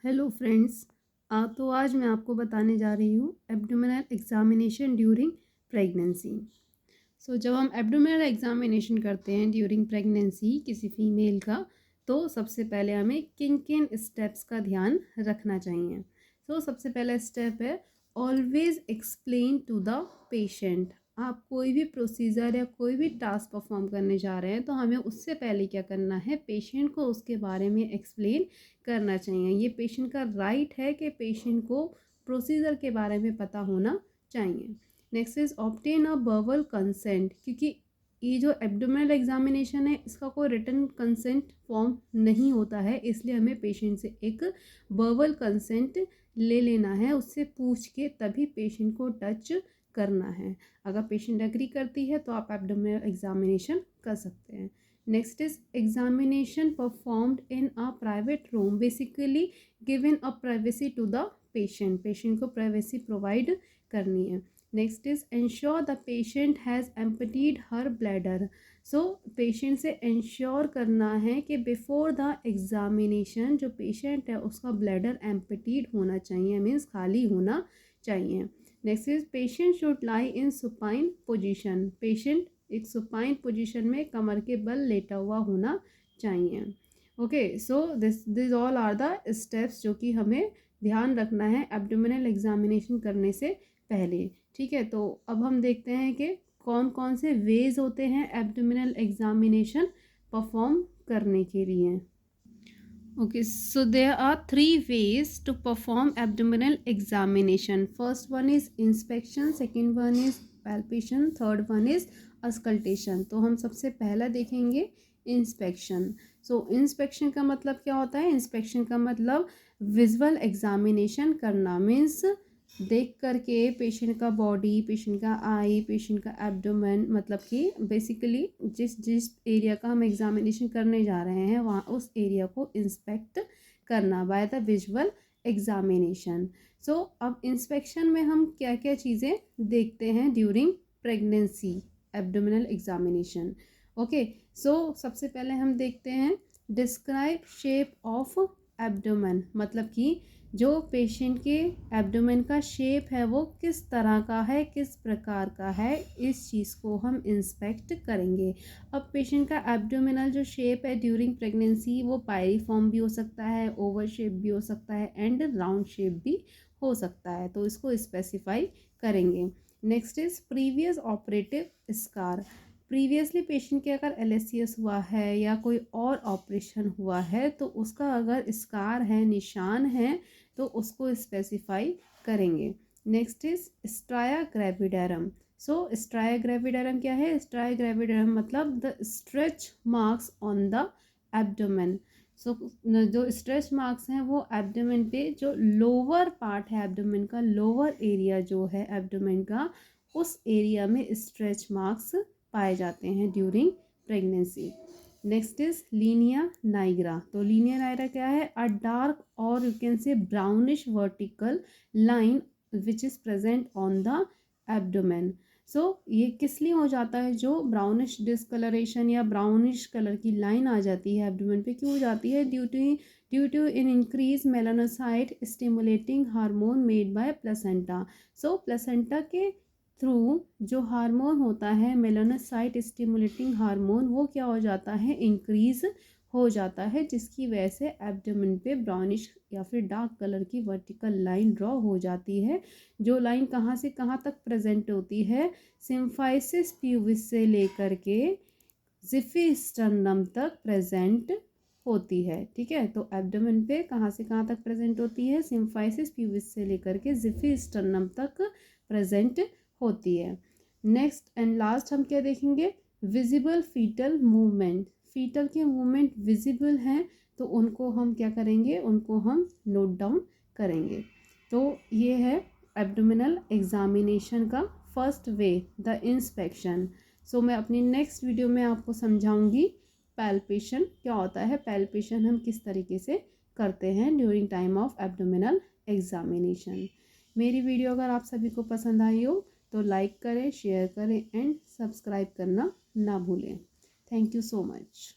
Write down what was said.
Hello friends. तो आज मैं आपको बताने जा रही हूँ एब्डोमिनल एग्जामिनेशन ड्यूरिंग प्रेगनेंसी। जब हम एब्डोमिनल एग्जामिनेशन करते हैं ड्यूरिंग प्रेगनेंसी किसी फीमेल का, तो सबसे पहले हमें किन किन स्टेप्स का ध्यान रखना चाहिए। सबसे पहला स्टेप है always explain to the patient. आप कोई भी प्रोसीजर या कोई भी टास्क परफॉर्म करने जा रहे हैं तो हमें उससे पहले क्या करना है, पेशेंट को उसके बारे में एक्सप्लेन करना चाहिए। ये पेशेंट का राइट है कि पेशेंट को प्रोसीजर के बारे में पता होना चाहिए। Next is obtain a verbal consent, क्योंकि ये जो एब्डोमिनल एग्जामिनेशन है इसका कोई रिटन कंसेंट फॉर्म नहीं होता है, इसलिए हमें पेशेंट से एक वर्बल कंसेंट ले लेना है, उससे पूछ के तभी पेशेंट को टच करना है। अगर पेशेंट एग्री करती है तो आप एब्डोमिनल एग्जामिनेशन कर सकते हैं। Next is examination performed in a private room, basically given a privacy to the patient. Patient को प्राइवेसी प्रोवाइड करनी है। Next is ensure the patient has emptied her bladder. Patient से इंश्योर करना है कि बिफोर द एग्जामिनेशन जो patient है उसका ब्लैडर एम्पटीड होना चाहिए, मीन्स खाली होना चाहिए। Next is patient should lie in supine position. Patient एक सुपाइन पोजिशन में कमर के बल लेटा हुआ होना चाहिए। Okay, this all are the steps जो कि हमें ध्यान रखना है एब्डोमिनल एग्जामिनेशन करने से पहले। ठीक है, तो अब हम देखते हैं कि कौन कौन से वेज होते हैं एब्डोमिनल एग्जामिनेशन परफॉर्म करने के लिए। Okay, so there are 3 ways to perform abdominal examination. First one is inspection, second one is palpation, third one is auscultation. तो हम सबसे पहला देखेंगे इंस्पेक्शन। इंस्पेक्शन का मतलब क्या होता है? इंस्पेक्शन का मतलब विजुअल एग्जामिनेशन करना, मीन्स देख करके पेशेंट का बॉडी, पेशेंट का आई, पेशेंट का एब्डोमेन, मतलब कि बेसिकली जिस जिस एरिया का हम एग्जामिनेशन करने जा रहे हैं वहाँ उस एरिया को इंस्पेक्ट करना बाय द विजुअल एग्जामिनेशन। अब इंस्पेक्शन में हम क्या क्या चीज़ें देखते हैं during pregnancy abdominal examination. Okay, सबसे पहले हम देखते हैं डिस्क्राइब शेप ऑफ एब्डोमेन, मतलब कि जो पेशेंट के एब्डोमेन का शेप है वो किस तरह का है, किस प्रकार का है, इस चीज़ को हम इंस्पेक्ट करेंगे। अब पेशेंट का एब्डोमिनल जो शेप है ड्यूरिंग प्रेगनेंसी वो पायरीफॉर्म भी हो सकता है, ओवल शेप भी हो सकता है एंड राउंड शेप भी हो सकता है, तो इसको स्पेसिफाई करेंगे। Next is previous operative scar. Previously patient के अगर LSCS हुआ है या कोई और ऑपरेशन हुआ है तो उसका अगर स्कार है, निशान है, तो उसको स्पेसिफाई करेंगे। Next is striae gravidarum. Striae gravidarum क्या है? स्ट्राया ग्रेविडरम मतलब the stretch marks on the abdomen. जो स्ट्रेच मार्क्स हैं वो एब्डोमेन पे, जो लोअर पार्ट है एब्डोमेन का, लोअर एरिया जो है एब्डोमेन का, उस एरिया में स्ट्रेच मार्क्स पाए जाते हैं during pregnancy. Next is linea nigra. तो लीनिया नाइग्रा क्या है? अ डार्क और you can say brownish vertical line which is present on the abdomen. ये किस लिए हो जाता है? जो ब्राउनिश डिस्कलरेशन या ब्राउनिश कलर की लाइन आ जाती है एब्डोमेन पे, क्यों हो जाती है? Due to in increase melanocyte stimulating hormone made by placenta. Placenta के थ्रू जो हार्मोन होता है मेलानोसाइट स्टिमुलेटिंग हार्मोन, वो क्या हो जाता है? इंक्रीज हो जाता है, जिसकी वजह से एब्डोमेन पे ब्राउनिश या फिर डार्क कलर की वर्टिकल लाइन ड्रॉ हो जाती है। जो लाइन कहाँ से कहाँ तक प्रेजेंट होती है? सिम्फाइसिस प्यूबिस से लेकर के जिफिस्टर्नम तक प्रेजेंट होती है। ठीक है, तो एब्डोमेन पे कहाँ से कहाँ तक प्रेजेंट होती है? सिम्फाइसिस प्यूबिस से लेकर के जिफिस्टर्नम तक प्रेजेंट होती है। नेक्स्ट एंड लास्ट हम क्या देखेंगे? Visible fetal movement. फीटल के मूवमेंट विजिबल हैं तो उनको हम क्या करेंगे? उनको हम नोट डाउन करेंगे। तो ये है एब्डोमिनल एग्जामिनेशन का फर्स्ट वे, द इंस्पेक्शन। मैं अपनी नेक्स्ट वीडियो में आपको समझाऊंगी पैल्पेशन क्या होता है, पैल्पेशन हम किस तरीके से करते हैं during time of abdominal examination. मेरी वीडियो अगर आप सभी को पसंद आई हो तो लाइक करें, शेयर करें एंड सब्सक्राइब करना ना भूलें। Thank you so much.